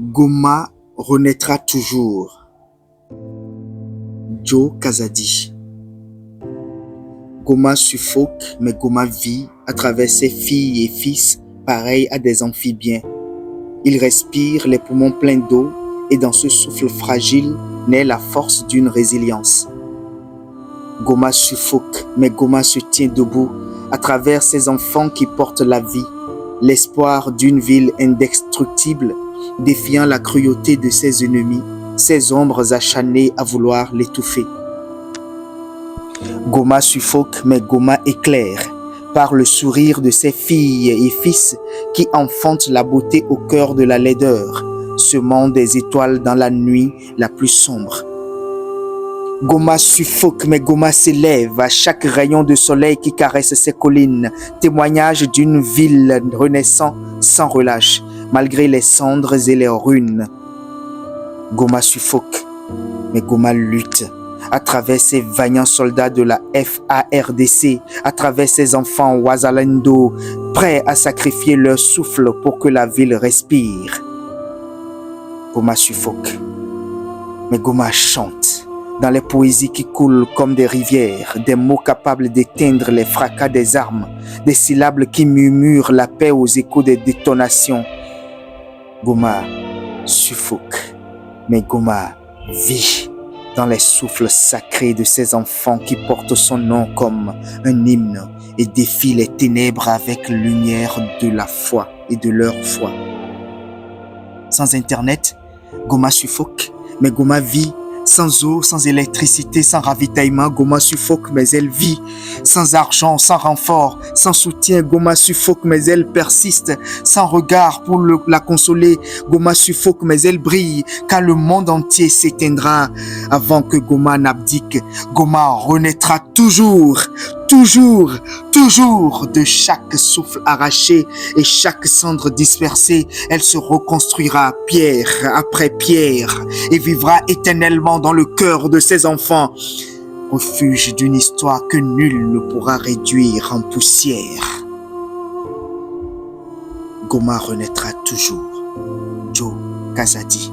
Goma renaîtra toujours. Joe Kazadi. Goma suffoque, mais Goma vit à travers ses filles et fils, pareils à des amphibiens. Il respire les poumons pleins d'eau et dans ce souffle fragile naît la force d'une résilience. Goma suffoque, mais Goma se tient debout à travers ses enfants qui portent la vie, l'espoir d'une ville indestructible, défiant la cruauté de ses ennemis, ses ombres acharnées à vouloir l'étouffer. Goma suffoque, mais Goma éclaire par le sourire de ses filles et fils qui enfantent la beauté au cœur de la laideur, semant des étoiles dans la nuit la plus sombre. Goma suffoque, mais Goma s'élève à chaque rayon de soleil qui caresse ses collines, témoignage d'une ville renaissant sans relâche, malgré les cendres et les ruines. Goma suffoque, mais Goma lutte à travers ses vaillants soldats de la FARDC, à travers ses enfants Ouazalendo, prêts à sacrifier leur souffle pour que la ville respire. Goma suffoque, mais Goma chante dans les poésies qui coulent comme des rivières, des mots capables d'éteindre les fracas des armes, des syllabes qui murmurent la paix aux échos des détonations. Goma suffoque, mais Goma vit dans les souffles sacrés de ses enfants qui portent son nom comme un hymne et défient les ténèbres avec lumière de la foi et de leur foi. Sans Internet, Goma suffoque, mais Goma vit. Sans eau, sans électricité, sans ravitaillement, Goma suffoque, mais elle vit. Sans argent, sans renfort, sans soutien, Goma suffoque, mais elle persiste. Sans regard pour la consoler, Goma suffoque, mais elle brille. Car le monde entier s'éteindra avant que Goma n'abdique. Goma renaîtra toujours, toujours, toujours de chaque souffle arraché et chaque cendre dispersée. Elle se reconstruira pierre après pierre et vivra éternellement dans le cœur de ses enfants, refuge d'une histoire que nul ne pourra réduire en poussière. Goma renaîtra toujours. Joe Kazadi.